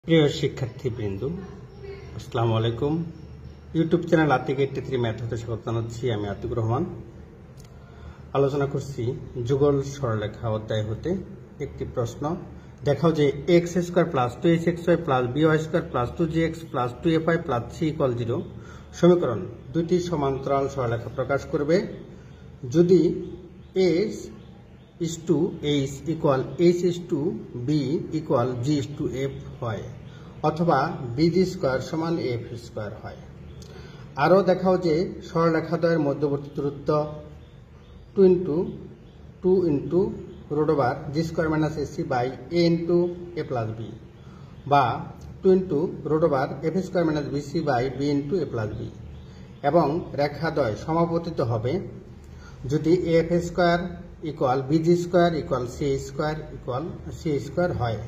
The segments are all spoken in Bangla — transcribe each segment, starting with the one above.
প্রিয় শিক্ষার্থীবৃন্দ, আসসালামু আলাইকুম। ইউটিউব চ্যানেল আতিক 83 ম্যাথ হতে স্বাগত জানাচ্ছি। আমি আতিকুর রহমান। আলোচনা করছি যুগল সরলরেখা অধ্যায় হতে একটি প্রশ্ন। দেখাও যে x square plus 2xy plus by square plus 2gx plus 2fy plus 3 0 সমীকরণ দুটি সমান্তরাল সরলরেখা প্রকাশ করবে যদি s is to h equal h is to b equal g is to f হয় অথবা bg স্কয়ার সমান f স্কয়ার হয়। আরও দেখাও যে সরলরেখাদ্বয়ের মধ্যবর্তী দূরত্ব 2 into root over g square minus ac by a into a plus b বা 2 into root over f square minus bc by b into a plus b এবং রেখাদ্বয় সমাপতিত হবে যদি f square equal bg square equal c square equal c square হয়।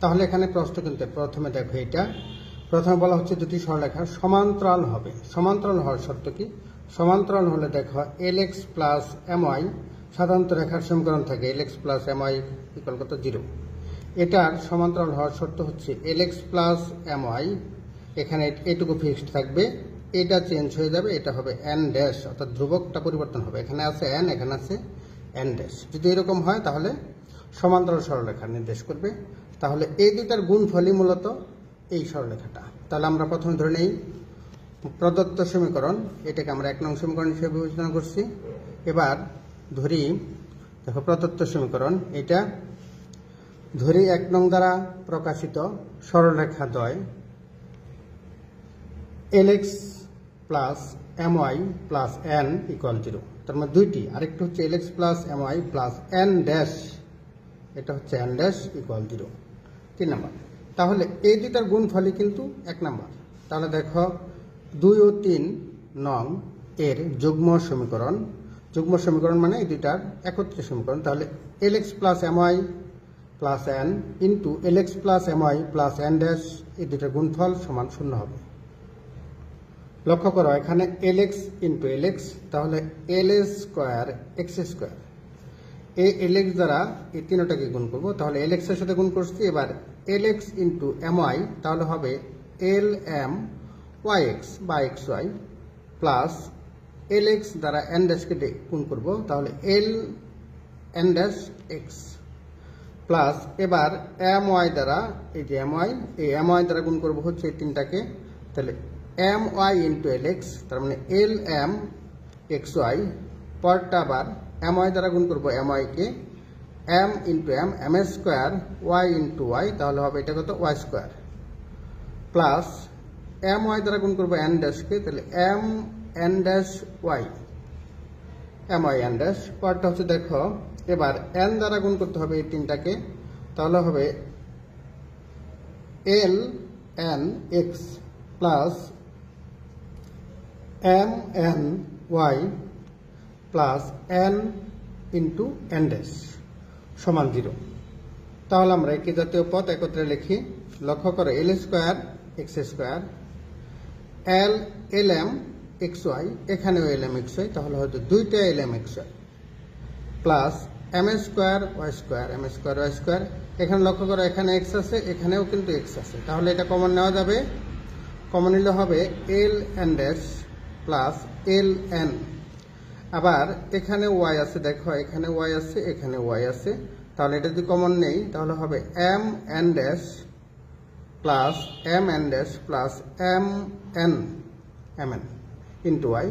তাহলে এখানে প্রশ্ন কিন্তু প্রথমে দেখো, এটা প্রথমে বলা হচ্ছে দুটি সরলরেখা সমান্তরাল হবে। সমান্তরাল হওয়ার শর্ত কি? সমান্তরাল হলে দেখো lx প্লাস my সাধারণত রেখার সমীকরণ থাকে lx প্লাস my ইকুয়াল কত 0। এটার সমান্তরাল হওয়ার শর্ত হচ্ছে lx প্লাস my, এখানে এটুকু ফিক্সড থাকবে, এটা চেঞ্জ হয়ে যাবে, এটা হবে n ড্যাশ, অর্থাৎ ধ্রুবকটা পরিবর্তন হবে। এখানে আছে n, এখানে আছে n ড্যাশ। যদি এরকম হয় তাহলে সমান্তরাল সরলরেখা নির্দেশ করবে। তাহলে এই দুটার গুণফলই মূলত এই সরলরেখাটা। তাহলে আমরা প্রথমে ধরে নেই প্রদত্ত সমীকরণ, এটাকে আমরা 1 নং সমীকরণ হিসেবে বিবেচনা করছি। এবার ধরি, দেখো প্রদত্ত সমীকরণ, এটা ধরি 1 নং দ্বারা প্রকাশিত সরলরেখাদ্বয় lx plus my plus n equal 0। তার মানে দুইটি, আরেকটা হচ্ছে lx plus my plus n dash, এটা হচ্ছে n ড্যাশ ইকুয়াল 0, 3 নম্বর। তাহলে এই দুইটার গুণফলই কিন্তু 1 নম্বর। তাহলে দেখো 2 ও 3 নং এর যুগ্ম সমীকরণ, যুগ্ম সমীকরণ মানে এই দুইটার একত্রে সমীকরণ। তাহলে lx plus my plus n into lx plus my plus n dash, এই দুইটার গুণফল সমান 0 হবে। লক্ষ্য করো এখানে lx ইন্টু lx, তাহলে l স্কোয়ার এক্স স্কোয়ার, এই lx দ্বারা এই তিনটাকে গুণ করব, তাহলে lx এর সাথে গুণ করছি। এবার lx ইন্টু my, তাহলে হবে lm yx বা xy প্লাস lx দ্বারা n ড্যাশকে গুণ করব, তাহলে l n dash x plus এবার my দ্বারা এই যে my, এই my দ্বারা গুণ করব হচ্ছে এই তিনটাকে, তাহলে my ইন্টু lx, তার মানে lm xy, পরটা আবার my দ্বারা গুণ করব my K, m into m square y into y, তাহলে হবে এটা কত y স্কোয়ার, প্লাস my দ্বারা গুণ করব n ড্যাশকে, তাহলে m n dash y, my n dash, পরটা হচ্ছে দেখো এবার n দ্বারা গুণ করতে হবে এই তিনটাকে, তাহলে হবে l n x plus m n y plus n into n dash সমান 0। তাহলে আমরা একই জাতীয় পদ একত্রে লিখি। লক্ষ্য করো l square x square, lm xy, এখানেও lm xy, তাহলে হয়তো দুইটা lm xy plus m square y square, m square y square, এখানে লক্ষ্য করো এখানে x আছে, এখানেও কিন্তু x আছে, তাহলে এটা কমন নেওয়া যাবে। কমন নিলে হবে l n dash plus l n, আবার এখানে y আছে, দেখো এখানে y আছে, এখানে y আছে, তাহলে এটা যদি কমন নেই তাহলে হবে m n dash plus m n dash plus m n into y।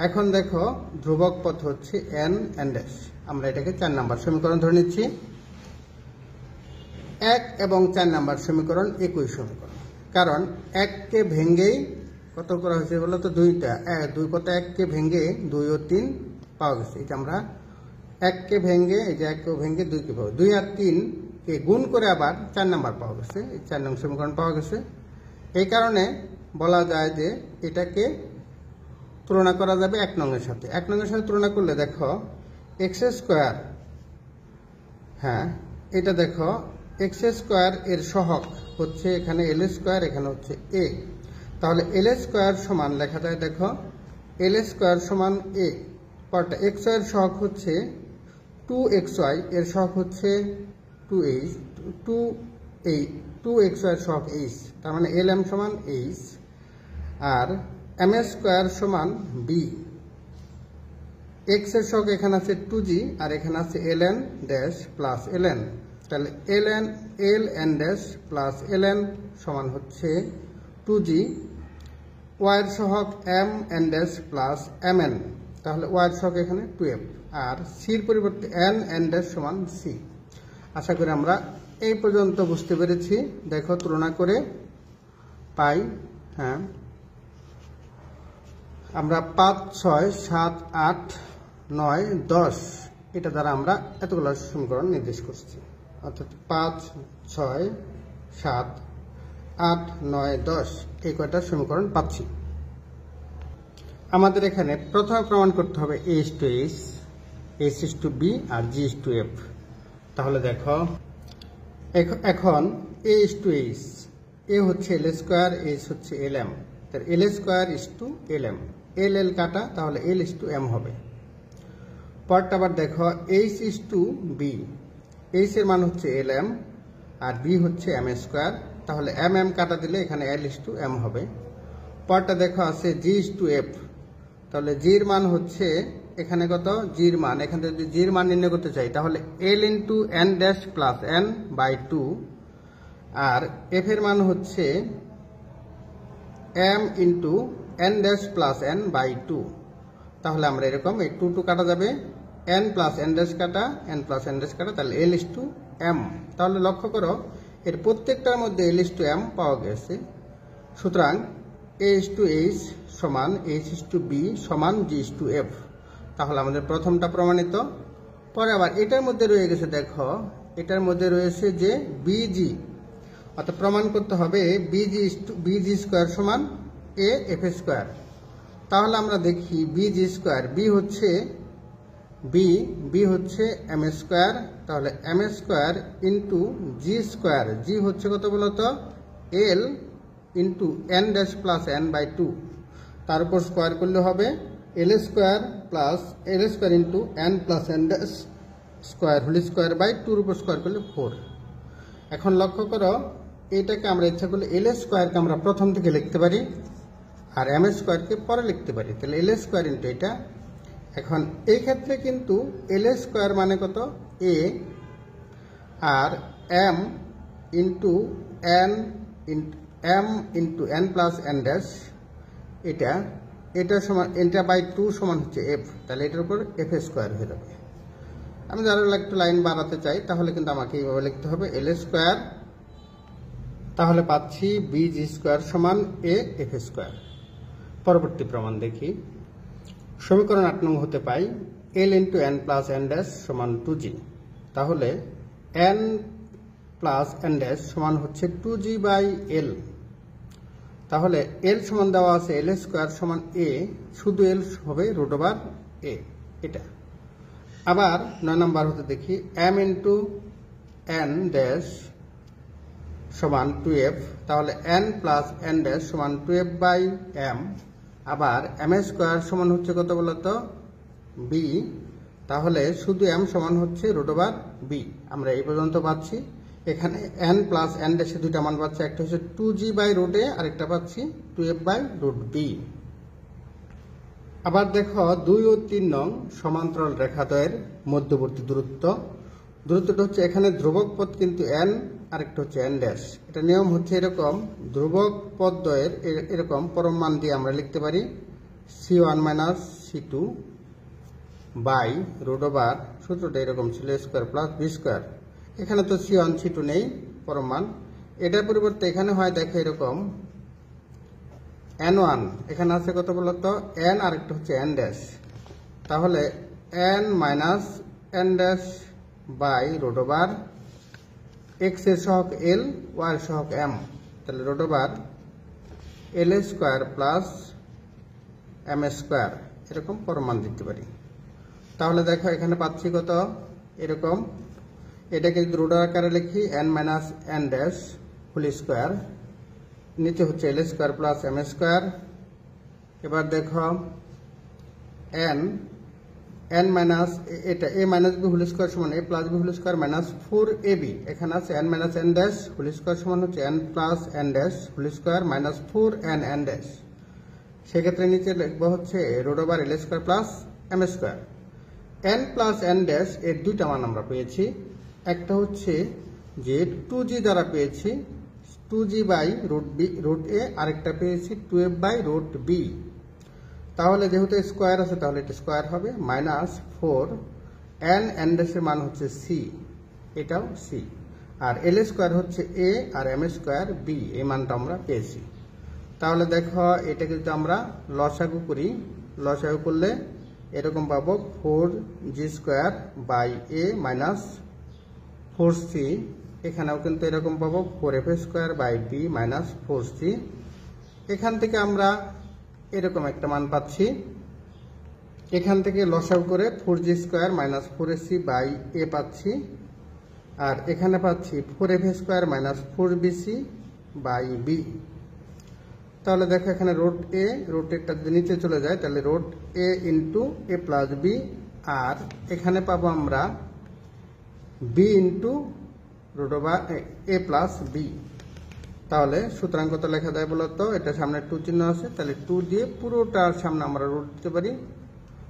এখন দেখো ধ্রুবক পদ হচ্ছে n n ড্যাশ, আমরা এটাকে 4 নম্বর সমীকরণ ধরে নিচ্ছি। 1 এবং 4 নম্বর সমীকরণ একই সমীকরণ, কারণ 1 কে ভেঙেই কত করা হয়েছে বলো তো, দুইটা, 2 কত 1 কে ভেঙে 2 ও 3 পাওয়া গেছে। এটা আমরা 1 কে ভেঙে, এই যে 1 কে ভেঙে 2 কে পাবো, 2 আর 3 কে গুণ করে আবার 4 নাম্বার পাওয়া গেছে, এই 4 নং সমীকরণ পাওয়া গেছে। এই কারণে বলা যায় যে এটাকে তুলনা করা যাবে 1 নং এর সাথে। 1 নং এর সাথে তুলনা করলে দেখো এক্স স্কোয়ার, হ্যাঁ এটা দেখো এক্স স্কোয়ার এর সহগ হচ্ছে এখানে এল স্কোয়ার, এখানে হচ্ছে এ, তাহলে এল স্কোয়ার সমান লেখা যায়, দেখো এল স্কোয়ার সমান এ, পরটা এক্স এর সহগ হচ্ছে 2xy, এর সহগ হচ্ছে 2 এই 2x স্কয়ার সহগ h, তার মানে lm সমান h আর ms স্কয়ার সমান b। x এর সহগ এখানে আছে 2g আর এখানে আছে ln ড্যাশ প্লাস ln, তাহলে ln ড্যাশ প্লাস ln সমান হচ্ছে 2g। y এর সহগ mn ড্যাশ প্লাস mn, তাহলে y এর সহগ এখানে 2f আর c এর পরিবর্তে n ড্যাশ সমান c। আশা করি আমরা এই পর্যন্ত বুঝতে পেরেছি। দেখো তুলনা করে পাই, হ্যাঁ আমরা 5 6 7 8 9 10 এটা দ্বারা আমরা এতগুলো সমীকরণ নির্দেশ করছি, অর্থাৎ 5 6 7 8 9 10 এই কয়টা সমীকরণ পাচ্ছি। আমাদের এখানে প্রথমে প্রমাণ করতে হবে a is to h, h is to b R g is to f। তাহলে দেখো এখন a is to h, a হচ্ছে l স্কয়ার, h হচ্ছে lm, তাহলে l square is to lm, l কাটা, তাহলে l is to m হবে। পরটা আবার দেখো h is to b, h এর মান হচ্ছে lm আর b হচ্ছে m স্কয়ার, তাহলে m কাটা দিলে এখানে l is to m হবে। পরটা দেখো আছে g is to f, তাহলে g এর মান হচ্ছে এখানে কত, g এর মান এখানে যদি g এর মান নির্ণয় করতে চাই তাহলে l into n dash plus n by 2 আর f এর মান হচ্ছে m into n dash plus n by 2। তাহলে আমরা এরকম এই 2 কাটা যাবে, n প্লাস n ড্যাশ কাটা, n প্লাস n ড্যাশ কাটা, তাহলে l is to m। তাহলে লক্ষ্য করো এর প্রত্যেকটার মধ্যে l is to m পাওয়া গেছে। সুতরাং a is to h সমান h is to b সমান g is to f। তাহলে আমাদের প্রথমটা প্রমাণিত। পরে আবার এটার মধ্যে রয়ে গেছে, দেখো এটার মধ্যে রয়েছে যে bg, অর্থাৎ প্রমাণ করতে হবে bg স্কয়ার সমান a f স্কয়ার। তাহলে আমরা দেখি bg স্কয়ার, b হচ্ছে m স্কয়ার, তাহলে m square into g square, g হচ্ছে কত বলতো l into n dash plus n by 2, তার উপর স্কয়ার করলে হবে l square into n plus n dash square whole square by 2 এর উপর স্কয়ার করলে 4। এখন লক্ষ্য করো এটাকে আমরা ইচ্ছা করলে l স্কয়ারকে আমরা প্রথম থেকে লিখতে পারি আর m স্কয়ারকে পরে লিখতে পারি, তাহলে l স্কয়ার ইনটু এটা। এখন এই ক্ষেত্রে কিন্তু l স্কয়ার মানে কত a আর m into n plus n dash, এটা সমান, এটা বাই 2 সমান হচ্ছে f, তাহলে এটার উপর f স্কয়ার হয়ে যাবে। আমি যারা একটু লাইন বাড়াতে চাই তাহলে কিন্তু আমাকে এইভাবে লিখতে হবে l স্কয়ার, তাহলে পাচ্ছি bg স্কয়ার সমান a f স্কয়ার। পরবর্তী প্রমাণ দেখি, সমীকরণ 8 নং হতে পাই l into n plus n dash সমান 2g, তাহলে n প্লাস n ড্যাশ সমান হচ্ছে 2g বাই l। তাহলে l সমান দেওয়া আছে l স্কয়ার সমান a, শুধু l হবে রুট ওভার a, এটা। আবার 9 নম্বর হতে দেখি m ইনটু n ড্যাশ সমান 2f, তাহলে n প্লাস n ড্যাশ সমান 2f বাই m। আবার m স্কয়ার সমান হচ্ছে কত বলতো b, তাহলে শুধু m সমান হচ্ছে রুট ওভার b। আমরা এই পর্যন্ত পাচ্ছি। এখানে n প্লাস n ড্যাশে দুইটা মান পাচ্ছি, একটা হচ্ছে 2g বাই রুট a আর একটা পাচ্ছি 2f বাই রুট b। আবার দেখো 2 ও 3 নং সমান্তরাল রেখাদ্বয়ের মধ্যবর্তী দূরত্বটা হচ্ছে এখানে ধ্রুবক পদ কিন্তু n আর একটা হচ্ছে n ড্যাশ। এটা নিয়ম হচ্ছে এরকম, ধ্রুবক পদ দ্বয়ের এরকম পরম মান দিয়ে আমরা লিখতে পারি c1 minus c2 by root over, সূত্রটা এরকম ছিল স্কয়ার প্লাস বি স্কয়ার। এখানে তো c1 c2 নেই পরম মান, এটার পরিবর্তে এখানে হয় দেখো এরকম n1, এখানে আছে কত বলতো n আর একটা হচ্ছে n ড্যাশ, তাহলে n minus n dash by root over x এর সহগ l, y এর সহগ m, তাহলে root over l square plus m square, এরকম পরম মান দিতে পারি। তাহলে দেখো এখানে পাচ্ছি কত এরকম, এটাকে যদি রুট আকারে লিখি n minus n dash whole square, নিচে হচ্ছে l square plus m square. এবার দেখো n n মাইনাস এটা a minus b whole square সমান a plus b whole square minus 4ab, এখানে আছে n minus n dash whole square সমান হচ্ছে n plus n dash whole square minus 4n n dash. সেক্ষেত্রে নিচে লিখবো হচ্ছে root over l square plus m square. n plus n dash এর দুইটা মান আমরা পেয়েছি, একটা হচ্ছে যে 2g দ্বারা পেয়েছি 2g বাই রুট a, আরেকটা পেয়েছি 2f বাই রুট b। তাহলে যেহেতু স্কয়ার আছে তাহলে এটা স্কয়ার হবে মাইনাস 4 n ড্যাশের মান হচ্ছে c, এটাও c, আর l স্কয়ার হচ্ছে a আর m স্কয়ার b, এই মানটা আমরা পেয়েছি। তাহলে দেখো এটাকে যদি আমরা লসাগু করি, লসাগু করলে এরকম পাবো 4g square by a minus 4c, এখানেও কিন্তু এরকম পাবো 4f square by b minus 4c। এখান থেকে আমরা এরকম একটা মান পাচ্ছি, এখান থেকে লসাগু করে 4g square minus 4ac by a পাচ্ছি, আর এখানে পাচ্ছি 4f square minus 4bc by b। তাহলে দেখো এখানে রুট a, রুট এটা যদি নিচে চলে যায় তাহলে root a into a plus b, আর এখানে পাবো আমরা b into root over a plus b। তাহলে সুতরাং কত লেখা যায় বলতো, এটা সামনে 2 চিহ্ন আছে, তাহলে 2 দিয়ে পুরোটার সামনে আমরা রুট দিতে পারি,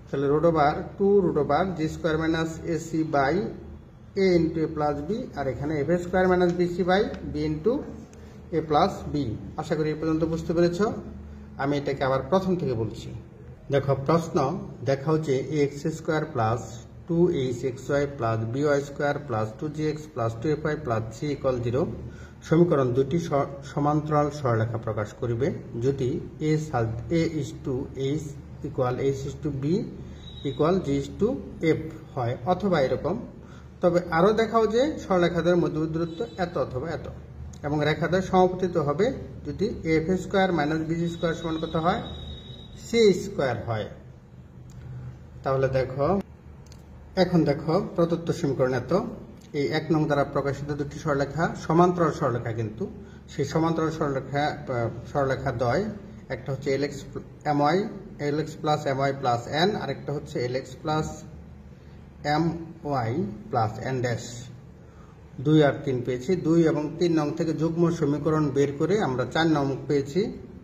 তাহলে root over 2 root over G square minus ac by a into a plus b, আর এখানে f square minus bc by b into a plus b। আশা করি এই পর্যন্ত বুঝতে পেরেছ। আমি এটাকে আবার প্রথম থেকে বলছি। দেখো প্রশ্ন দেখা হচ্ছে ax square plus 2hxy plus by square plus 2gx plus 2fy plus c equal 0 সমীকরণ দুটি সমান্তরাল সরলরেখা প্রকাশ করিবে যদি a is to h equal h is to b equal g is to f হয়, অথবা এরকম। তবে আরো দেখাও যে সরলরেখাদের মধ্যবর্তী দূরত্ব এত অথবা এত, এবং রেখাদ্বয় সমাপতিত হবে যদি f square minus bc square সমান কত হয়, c স্কয়ার হয়। তাহলে দেখো এখন দেখো প্রদত্ত সমীকরণ এত, এই 1 নং দ্বারা প্রকাশিত দুটি সরলরেখা সমান্তরাল সরলরেখা, কিন্তু সেই সমান্তরাল সরলরেখা দ্বয়, একটা হচ্ছে lx plus my plus n, আরেকটা হচ্ছে lx plus my plus n dash. 2 আর 3 পেয়েছি, 2 এবং 3 নং থেকে যুগ্ম সমীকরণ বের করে আমরা 4 নং পেয়েছি।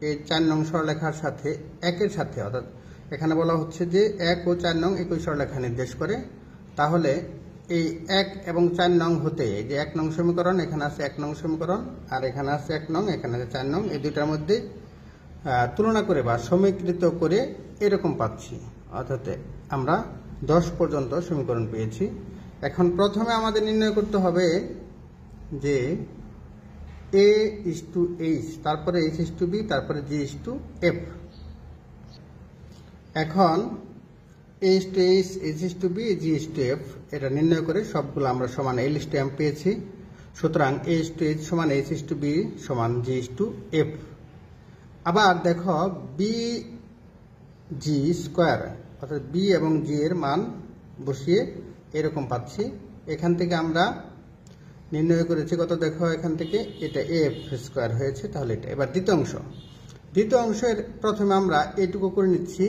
এই 4 নং সরলরেখার সাথে 1 এর সাথে, অর্থাৎ এখানে বলা হচ্ছে যে 1 ও 4 নং একই সরলরেখা নির্দেশ করে। তাহলে এই 1 এবং 4 নং হতে এই যে 1 নং সমীকরণ, এখানে আছে 1 নং সমীকরণ, আর এখানে আছে 1 নং, এখানে আছে 4 নং, এই দুটার মধ্যে তুলনা করে বা সমীকৃত করে এরকম পাচ্ছি, অর্থাৎ আমরা 10 পর্যন্ত সমীকরণ পেয়েছি। এখন প্রথমে আমাদের নির্ণয় করতে হবে যে a is to h, তারপরে h is to b, তারপরে g is to f। এখন a is to h, h is to b, g is to f, এটা নির্ণয় করে সবগুলো আমরা সমান l is to m পেয়েছি। সুতরাং a is to h সমান h is to b সমান g is to f। আবার দেখো b g স্কয়ার, অর্থাৎ b এবং g এর মান বসিয়ে এরকম পাচ্ছি। এখান থেকে আমরা নির্ণয় করেছি কত, দেখো এখান থেকে এটা f স্কয়ার হয়েছে, তাহলে এটা। এবার দ্বিতীয় অংশের প্রথমে আমরা এইটুকু করে নিচ্ছি,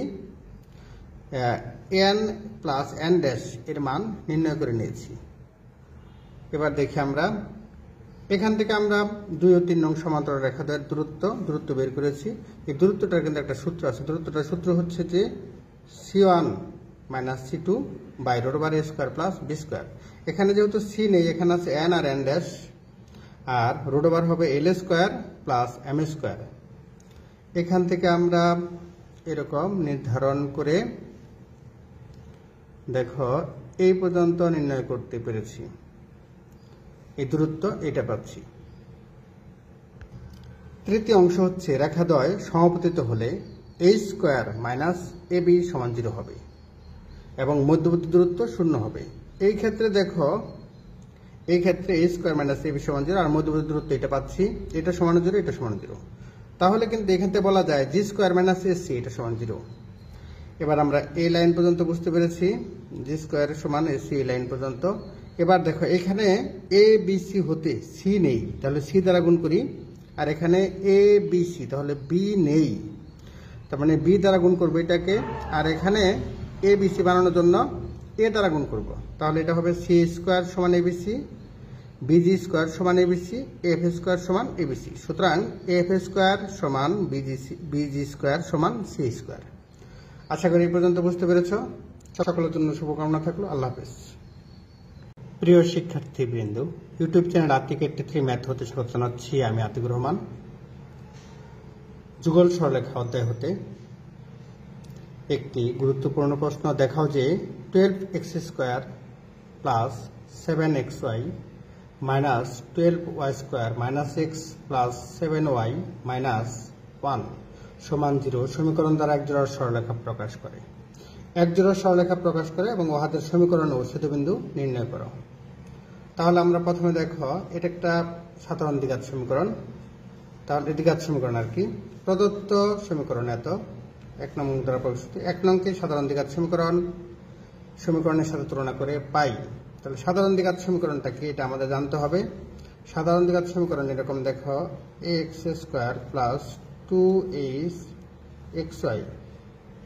n প্লাস n ড্যাশ এর মান নির্ণয় করে নিয়েছি। এবার দেখি আমরা এখান থেকে আমরা 2 ও 3 নং সমান্তরাল রেখাদ্বয়ের দূরত্ব বের করেছি। এই দূরত্বটার কিন্তু একটা সূত্র আছে, দূরত্বটার সূত্র হচ্ছে যে c1 minus c2 by root over a square plus b square. এখানে যেহেতু c নেই, এখানে আছে n আর n ড্যাশ, আর রুট ওভার হবে l square plus m square. এখান থেকে আমরা এরকম নির্ধারণ করে দেখো এই পর্যন্ত নির্ণয় করতে পেরেছি, এই দূরত্ব এটা পাচ্ছি। তৃতীয় অংশ হচ্ছে রেখাদ্বয় সমাপতিত হলে a স্কয়ার মাইনাস ab সমান 0 হবে এবং মধ্যবর্তী দূরত্ব 0 হবে। এই ক্ষেত্রে দেখো, এই ক্ষেত্রে a স্কয়ার মাইনাস ab সমান 0, আর মধ্যবর্তী দূরত্ব এটা পাচ্ছি, এটা সমান 0, এটা সমান 0। তাহলে কিন্তু এখান থেকে বলা যায় g স্কয়ার মাইনাস ac এটা সমান 0। এবার আমরা এই লাইন পর্যন্ত বুঝতে পেরেছি, g স্কয়ার সমান ac এই লাইন পর্যন্ত। এবার দেখো এখানে a b c হতে c নেই, তাহলে c দ্বারা গুণ করি, আর এখানে a b c, তাহলে b নেই, তার মানে b দ্বারা গুণ করবে এটাকে, আর এখানে এ বি সি বানানোর জন্য এ দ্বারা গুণ করব, তাহলে এটা হবে সি স্কোয়ার সমান এবিসি, বিজি স্কোয়ার সমান এবিসি, এফ স্কোয়ার সমান এবিসি। সুতরাং এফ স্কোয়ার সমান বিজি স্কোয়ার সমান সি স্কোয়ার। আশা করি এই পর্যন্ত বুঝতে পেরেছ। সকলের জন্য শুভকামনা থাকলো। আল্লাহ হাফেজ। প্রিয় শিক্ষার্থীবৃন্দ, ইউটিউব চ্যানেল আতিক 83 ম্যাথ হতে স্বাগত জানাচ্ছি। আমি আতিকুর রহমান। যুগল সরলরেখা অধ্যায় হতে একটি গুরুত্বপূর্ণ প্রশ্ন দেখাও যে 12x square plus 7xy minus 12y square minus x plus 7y minus 1 সমান 0 সমীকরণ দ্বারা একজোড়া সরলরেখা প্রকাশ করে। একজোড়া সরলরেখা প্রকাশ করে এবং উহাদের সমীকরণ ও ছেদবিন্দু নির্ণয় করো। তাহলে আমরা প্রথমে দেখো, এটা একটা সাধারণ দ্বিঘাত সমীকরণ। তাহলে দ্বিঘাত সমীকরণ আর কি, প্রদত্ত সমীকরণ এত 1 নং দ্বারা প্রকাশিত। 1 নংকে সাধারণ দ্বিঘাত সমীকরণের সাথে তুলনা করে পাই। তাহলে সাধারণ দ্বিঘাত সমীকরণটা কি এটা আমাদের জানতে হবে। সাধারণ দ্বিঘাত সমীকরণ এরকম দেখো, ax square plus 2axy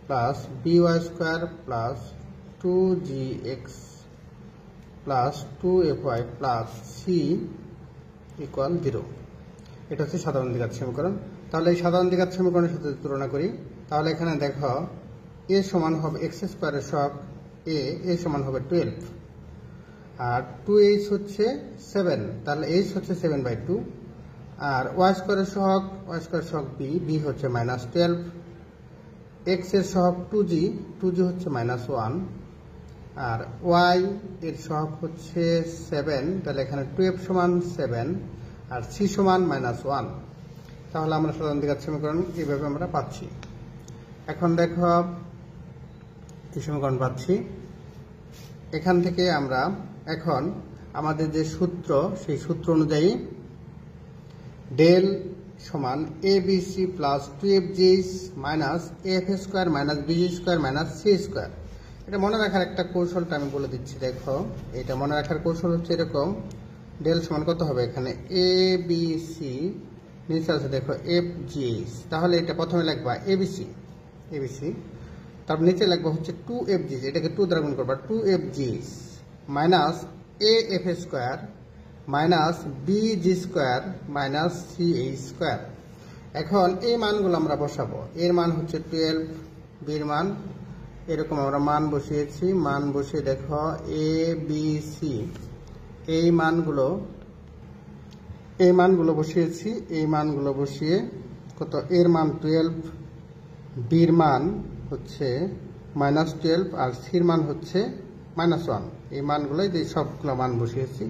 plus by square plus 2gx plus 2fy plus c equal 0। এটা হচ্ছে সাধারণ দ্বিঘাত সমীকরণ। তাহলে এই সাধারণ দ্বিঘাত সমীকরণের সাথে তুলনা করি। তাহলে এখানে দেখো a সমান হবে x স্কোয়ারের সহগ a সমান হবে 12, আর 2h হচ্ছে 7, তাহলে h হচ্ছে 7/2, আর y স্কোয়ারের সহগ b হচ্ছে -12, x এর সহগ 2g হচ্ছে -1, আর y এর সহগ হচ্ছে 7, তাহলে এখানে 2f সমান 7 আর c সমান -1। তাহলে আমরা সাধারণ দ্বিঘাত সমীকরণ এইভাবে আমরা পাচ্ছি। এখন দেখো এই সমীকরণ পাচ্ছি। এখান থেকে আমরা এখন আমাদের যে সূত্র, সেই সূত্র অনুযায়ী ডেল সমান abc plus 2fg minus af square minus bg square minus c square. এটা মনে রাখার একটা কৌশলটা আমি বলে দিচ্ছি। দেখো, এটা মনে রাখার কৌশল হচ্ছে এরকম, ডেল সমান কত হবে, এখানে abc নিচে আছে দেখো fg, তাহলে এটা প্রথমে লিখবা abc, তারপর নিচে লিখবা হচ্ছে 2fg, এটাকে 2 দ্বারা গুণ করবা, 2fg minus af square minus bg square minus c square. এখন এই মানগুলো আমরা বসাবো। এর মান হচ্ছে 12, বির মান এরকম আমরা মান বসিয়েছি। মান বসিয়ে দেখো a b c এই মানগুলো বসিয়েছি। এই মানগুলো বসিয়ে কত, এর মান 12, বির মান হচ্ছে -12 আর সির মান হচ্ছে -1। এই মানগুলো এই সবগুলো মান বসিয়েছি,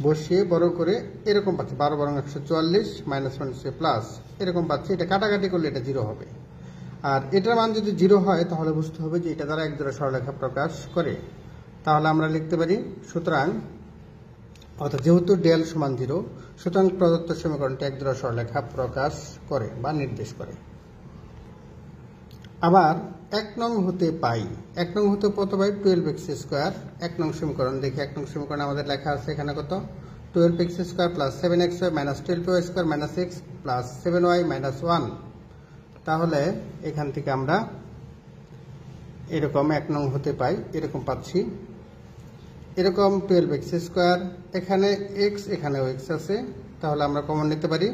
বসিয়ে বড় করে এরকম পাচ্ছি 12 বরং 144 -1 প্লাস এরকম পাচ্ছি। এটা কাটাকাটি করলে এটা 0 হবে, আর এটার মান যদি 0 হয় তাহলে বুঝতে হবে যে এটা দ্বারা একজোড়া সরলরেখা প্রকাশ করে। তাহলে আমরা লিখতে পারি, সুতরাং অর্থাৎ যেহেতু ডেল সমান 0, সুতরাং প্রদত্ত সমীকরণটি একজোড়া সরলরেখা প্রকাশ করে বা নির্দেশ করে। আবার 1 নং হতে পাই, 1 নং হতে কত পাই, 12x স্কোয়ার। 1 নং সমীকরণ দেখি, 1 নং সমীকরণ আমাদের লেখা আছে এখানে কত, 12x square plus 7xy minus 12y square minus x plus 7y minus 1। তাহলে এখান থেকে আমরা এরকম 1 নং হতে পাই, এরকম পাচ্ছি, এরকম 12x স্কোয়ার, এখানে x এখানেও x আছে, তাহলে আমরা কমন নিতে পারি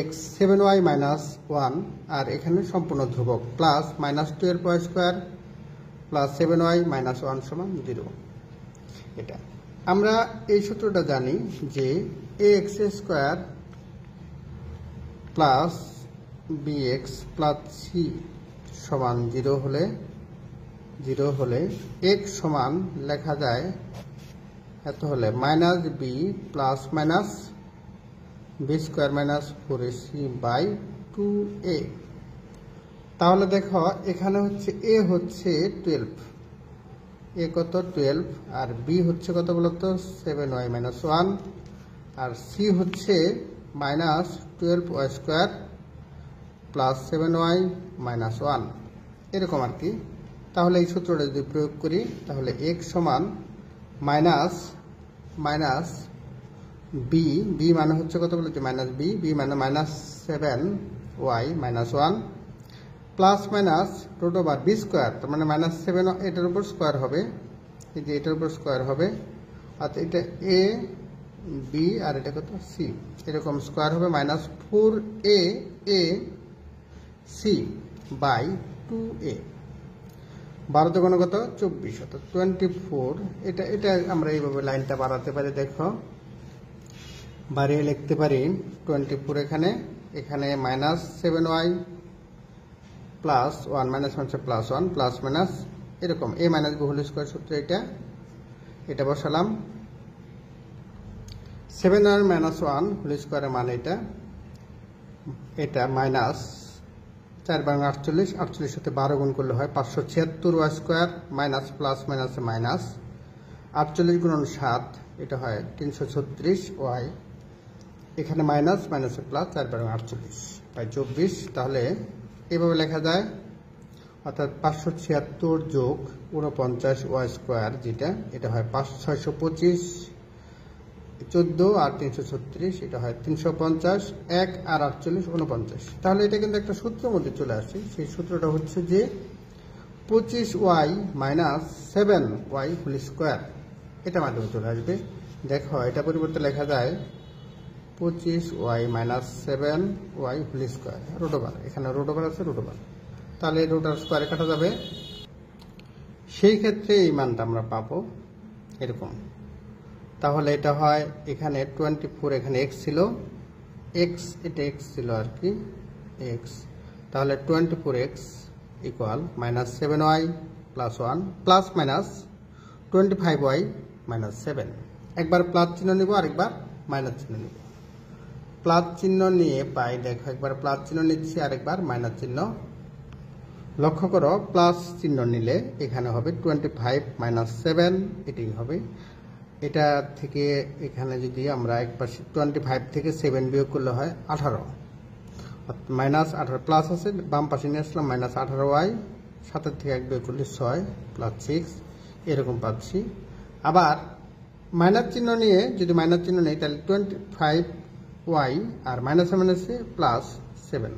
x 7y মাইনাস 1, আর এখানে সম্পূর্ণ ধ্রুবক plus -12y square plus 7y minus 1 সমান 0। এটা আমরা এই সূত্রটা জানি যে ax square plus bx plus c সমান 0 হলে x সমান লেখা যায় এত হলে -b plus minus b square minus 4ac by 2a। তাহলে দেখো এখানে হচ্ছে a হচ্ছে 12, a কত 12, আর b হচ্ছে কত বলতো 7y মাইনাস 1, আর c হচ্ছে -12y square plus 7y minus 1, এরকম আর কি। তাহলে এই সূত্রটা যদি প্রয়োগ করি তাহলে x সমান মাইনাস b মানে হচ্ছে কত বলতে -b মানে -7y minus 1 plus minus root over B square, তার মানে -7 এটার উপর স্কোয়ার হবে, এই যে এটার উপর স্কোয়ার হবে, আচ্ছা এটা এ বি আর এটা কত সি, এরকম স্কোয়ার হবে -4a সি বাই 2a। 12 দুগুণ কত 24, অর্থাৎ 24। এটা আমরা এইভাবে লাইনটা বাড়াতে পারি, দেখো বাড়িয়ে লিখতে পারি 24 এখানে -7y plus 1 plus 1 plus minus এরকম a minus b whole square সূত্র, এটা বসালাম। 7y মাইনাস 1 হোল স্কয়ারের মান এটা মাইনাস 4 বাং 48, 48 সাথে 12 গুণ করলে হয় 576 y স্কয়ার মাইনাস প্লাস মাইনাসে মাইনাস 48 গুণন 7, এটা হয় 336 y, এখানে মাইনাস মাইনাসে প্লাস 4 বাং 48 বাই 24। তাহলে এইভাবে লেখা যায়, অর্থাৎ 576 যোগ 49 ওয়াই স্কোয়ার, যেটা এটা হয় 625, 14 আর 336, এটা হয় 350, 1 আর 48 49। তাহলে এটা কিন্তু একটা সূত্রের মধ্যে চলে আসে, সেই সূত্রটা হচ্ছে যে 25y minus 7y whole square, এটা মাধ্যমে চলে আসবে। দেখো এটা পরিবর্তে লেখা যায় 25y minus 7y whole square root over, এখানে রুট ওভার আছে, রুট ওভার, তাহলে রুট আর স্কোয়ারে কাটা যাবে, সেই ক্ষেত্রে এই মানটা আমরা পাবো এরকম। তাহলে এটা হয় এখানে 24, এখানে x ছিল, এটা x ছিল আর কি x, তাহলে 24x equal -7y plus 1 plus minus 25y minus 7। একবার প্লাস চিহ্ন নিব আর একবার মাইনাস চিহ্ন নিব। প্লাস চিহ্ন নিয়ে পাই, দেখো একবার প্লাস চিহ্ন নিচ্ছি আর একবার মাইনাস চিহ্ন। লক্ষ্য করো প্লাস চিহ্ন নিলে এখানে হবে 25 মাইনাস 7, এটাই হবে। এটা থেকে এখানে যদি আমরা এক পাশে 25 থেকে 7 বিয়োগ করলে হয় 18, মাইনাস 18 প্লাস আছে, বাম পাশে নিয়ে আসলাম -18y, 7 থেকে 1 বিয়োগ করলে 6 প্লাস 6, এরকম পাচ্ছি। আবার মাইনাস চিহ্ন নিয়ে যদি মাইনাস চিহ্ন নেই তাহলে 25y আর মাইনাসে মাইনাসে প্লাস 7,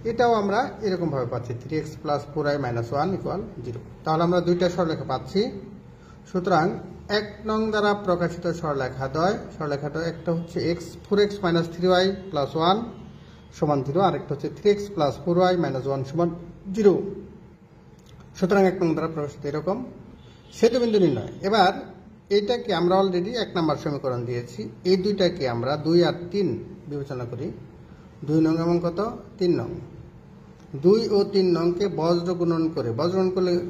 এটাও আমরা এরকম ভাবে পাচ্ছি 3x plus 4y minus 1 equal 0। তাহলে আমরা দুইটা সরলরেখা পাচ্ছি। সুতরাং 1 নং দ্বারা প্রকাশিত সরলরেখাদ্বয়, একটা হচ্ছে 4x মাইনাস 3y প্লাস 1 সমান 0, আরেকটা হচ্ছে 3x প্লাস 4y মাইনাস 1 সমান 0। সুতরাং 1 নং দ্বারা প্রকাশিত এরকম সেতুবিন্দু নির্ণয়। এবার এইটাকে আমরা অলরেডি 1 নম্বর সমীকরণ দিয়েছি, এই দুইটাকে আমরা 2 আর 3 বিবেচনা করি। 2 নং এবং কত 3 নং, 2 ও 3 নংকে বজ্র গুণন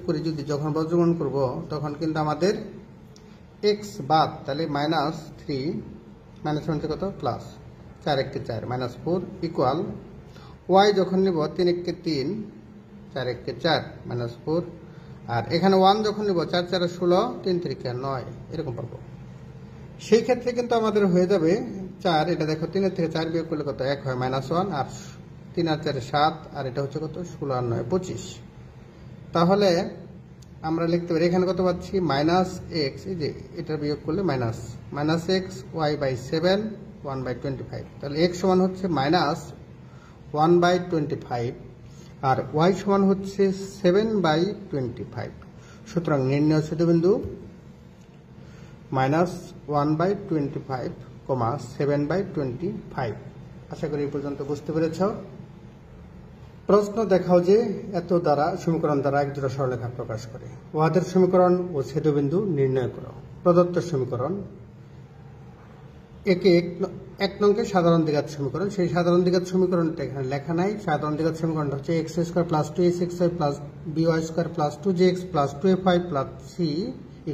করে যদি যখন বজ্র গুণন করব তখন কিন্তু আমাদের x বাদ, তাহলে -3 মাইনাস কত প্লাস 4 1 4 -4 ইকুয়াল y যখন নিব 3 1 3 4 1 4 -4, আর এখানে 1 যখন নিব 4 4 16 3 3 9, এরকম পাবো। সেই ক্ষেত্রে কিন্তু আমাদের হয়ে যাবে 4, এটা দেখো 3 এর থেকে 4 বিয়োগ করলে কত 1 হয় -1, আর 3 আর 4 7, আর এটা হচ্ছে কত 16 আর 9 25। তাহলে আমরা লিখতে পারি এখানে কত পাচ্ছি -x, এই যে এটা বিয়োগ করলে -x y বাই 7 1/25, তাহলে x সমান হচ্ছে -1/25 আর y সমান হচ্ছে 7/25। সুতরাং নির্ণয় ছেদবিন্দু -1/25, 7/25। আশা করি এই পর্যন্ত বুঝতে পেরেছ। প্রশ্ন দেখাও যে এত দ্বারা সমীকরণ দ্বারা এক জোড়া সরলরেখা প্রকাশ করে, উহাদের সমীকরণ ও ছেদবিন্দু নির্ণয় করো। প্রদত্ত সমীকরণ একে 1 নংকে সাধারণ দ্বিঘাত সমীকরণ, সেই সাধারণ দ্বিঘাত সমীকরণটা এখানে লেখা নাই। সাধারণ দ্বিঘাত সমীকরণটা হচ্ছে x² + 2axy + by² + 2jx + 2fy + c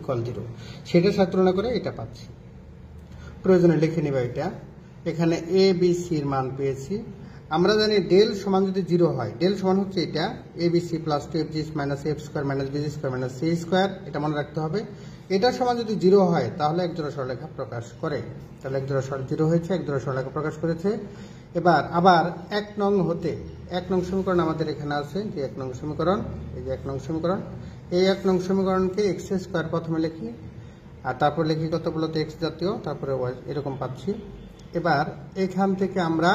= 0, সেটার সাথে তুলনা করে এটা পাচ্ছি। প্রয়োজনে লিখে নিবা এটা। এখানে a b c এর মান পেয়েছি। আমরা জানি ডেল সমান যদি 0 হয়, ডেল সমান হচ্ছে এটা abc + 2fg - f² - bg² - c², এটা মনে রাখতে হবে। এটা সমান যদি 0 হয় তাহলে এক জোড়া সরলরেখা প্রকাশ করে, তাহলে এক জোড়া 0 হয়েছে, এক জোড়া সরলরেখা প্রকাশ করেছে। এবার আবার 1 নং হতে 1 নং সমীকরণ আমাদের এখানে আছে, যে 1 নং সমীকরণ, এই যে 1 নং সমীকরণ, এই 1 নং সমীকরণকে x² প্রথমে লিখি, আর তারপর লিখি কত বলতো x জাতীয়, তারপরে এরকম পাচ্ছি। এবার এখান থেকে আমরা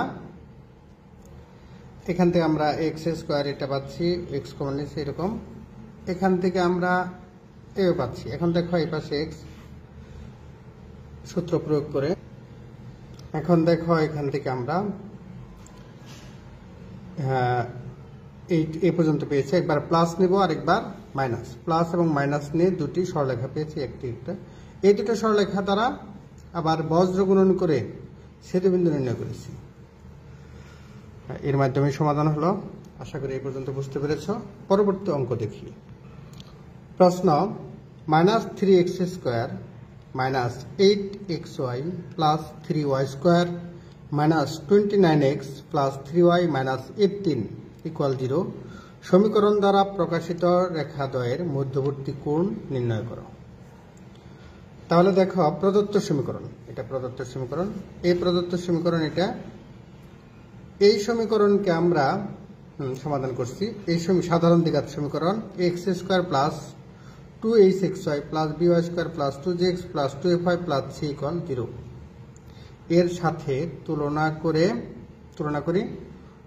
এখান থেকে আমরা এক্স স্কোয়ার এটা পাচ্ছি, এক্স কমন নিচ্ছি এরকম। এখান থেকে আমরা এও পাচ্ছি। এখন দেখো এই পাশে এক্স, সূত্র প্রয়োগ করে এখন দেখো এখান থেকে আমরা এই পর্যন্ত পেয়েছি। একবার প্লাস নেব আর একবার মাইনাস। প্লাস এবং মাইনাস নিয়ে দুটি সরলরেখা পেয়েছি, একটি একটা। এই দুটো সরলরেখা দ্বারা আবার বজ্র গুণন করে ছেদবিন্দু নির্ণয় করেছি। এর মাধ্যমে সমাধান হলো। আশা করি এই পর্যন্ত বুঝতে পেরেছ। পরবর্তী অঙ্ক দেখি। প্রশ্ন, -3x² -8xy +3y² -29x +3y -18 = 0 সমীকরণ দ্বারা প্রকাশিত রেখাদ্বয়ের মধ্যবর্তী কোণ নির্ণয় করো। তাহলে দেখো, প্রদত্ত সমীকরণ, এটা প্রদত্ত সমীকরণ, এই প্রদত্ত সমীকরণ, এটা এই সমীকরণকে আমরা সমাধান করছি। এই সাধারণ দ্বিঘাত সমীকরণ x² + 2hxy + by² + 2gx + 2fy + c = 0 এর সাথে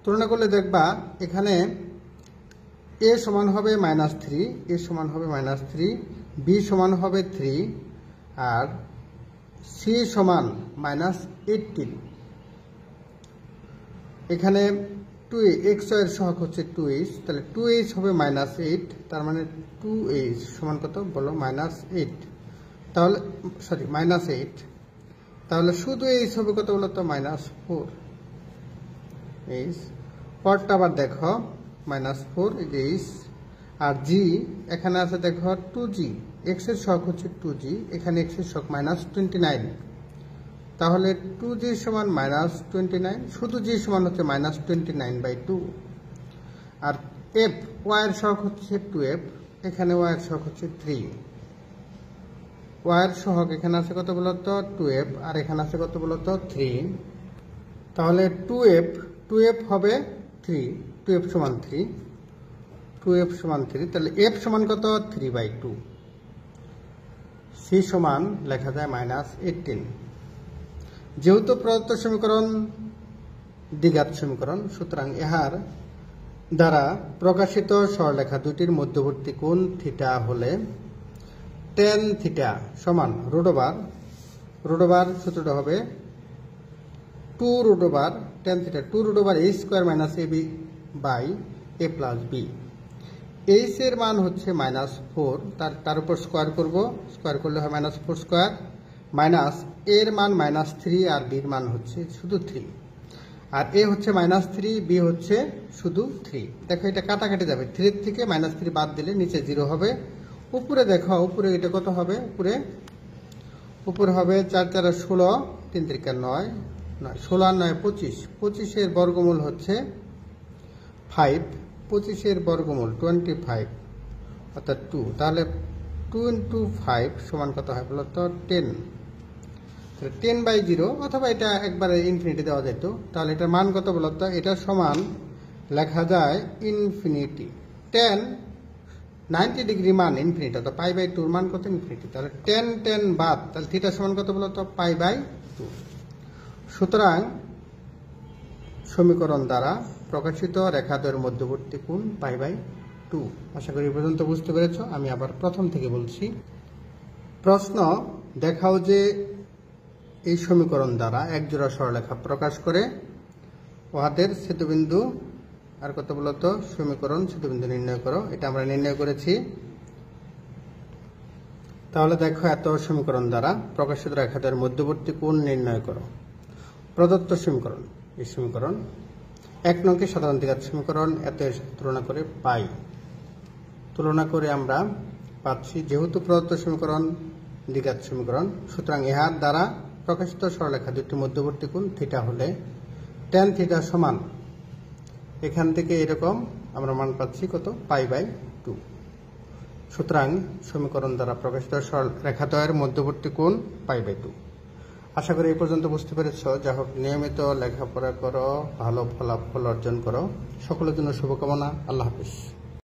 তুলনা করলে দেখবা এখানে a সমান হবে -3, a সমান হবে -3, b সমান হবে 3 আর c সমান -18। এখানে 2x এর সহগ হচ্ছে 2h, তাহলে 2h হবে -8, তার মানে 2h সমান কত বলো? -8। তাহলে সরি -8, তাহলে শুধু h হবে কত বলো তো? -4। h পরটা আবার দেখো -4, এই যে h আর g এখানে আছে দেখো 2g, x এর সহগ হচ্ছে 2g, এখানে x এর সহগ -29, তাহলে 2g সমান -29, শুধু g সমান হচ্ছে -29/2। আর f y এর সহগ হচ্ছে 2f, এখানে y এর সহগ হচ্ছে 3, y এর সহগ এখানে আছে কত বলতো? 2f, আর এখানে আছে কত বলতো? 3। তাহলে 2f হবে 3, 2f সমান 3, 2f সমান 3, তাহলে f সমান কত? 3/2। c সমান লেখা যায় -18। যেহেতু প্রদত্ত সমীকরণ দ্বিঘাত সমীকরণ, সুতরাং ইহার দ্বারা প্রকাশিত সরলরেখা দুটির মধ্যবর্তী কোণ থিটা হলে tan থিটা সমান √, সূত্রটা হবে 2√, tan theta 2√a² - ab/a + b। h এর মান হচ্ছে -4, তার উপর স্কোয়ার করব, স্কোয়ার করলে হয় -4² মাইনাস এর মান -3 আর b এর মান হচ্ছে শুধু 3, আর a হচ্ছে -3, b হচ্ছে শুধু 3। দেখো এটা কাটাকাটি যাবে, 3 থেকে -3 বাদ দিলে নিচে 0 হবে। উপরে দেখো, উপরে এটা কত হবে? উপরে হবে 4 × 4 = 16, 3 × 3 = 9, 16 আর 9 25, 25 এর বর্গমূল হচ্ছে 5, 25 এর বর্গমূল 25 অর্থাৎ 2, তাহলে 2 × 5 সমান কত হয় বলো তো? 10। 10/0, অথবা এটা একবারে ইনফিনিটি দেওয়া যেত, তাহলে এটার মান কত বলতো? এটা সমান লেখা যায় ইনফিনিটি। 90 ডিগ্রি মান ইনফিনিটি, অর্থাৎ π/2 মান কত? ইনফিনিটি। তাহলে 10 বাদ, তাহলে থিটা সমান কত বলতো? π/2। সুতরাং সমীকরণ দ্বারা প্রকাশিত রেখাদ্বয়ের মধ্যবর্তী কোণ π/2। আশা করি এই পর্যন্ত বুঝতে পেরেছ। আমি আবার প্রথম থেকে বলছি। প্রশ্ন, দেখাও যে এই সমীকরণ দ্বারা একজোড়া সরলরেখা প্রকাশ করে উহাদের ছেদবিন্দু আর কত বলতো? সমীকরণ ছেদবিন্দু নির্ণয় করো। এটা আমরা নির্ণয় করেছি। তাহলে দেখো, এত সমীকরণ দ্বারা প্রকাশিত রেখাদ্বয়ের মধ্যবর্তী কোণ নির্ণয় করো। প্রদত্ত সমীকরণ, এই সমীকরণ 1 নংকে সাধারণ দ্বিঘাত সমীকরণ, এত তুলনা করে পাই। তুলনা করে আমরা পাচ্ছি যেহেতু প্রদত্ত সমীকরণ দ্বিঘাত সমীকরণ, সুতরাং ইহার দ্বারা প্রকাশিত সরলরেখা দুটির মধ্যবর্তী কোণ থিটা হলে tan থিটা সমান, এখান থেকে এরকম আমরা মান পাচ্ছি কত? π/2। সুতরাং সমীকরণ দ্বারা প্রকাশিত রেখাদ্বয়ের মধ্যবর্তী কোণ π/2। আশা করি এই পর্যন্ত বুঝতে পেরেছ। যা হোক, নিয়মিত লেখাপড়া করো, ভালো ফলাফল অর্জন করো। সকলের জন্য শুভকামনা। আল্লাহ হাফিজ।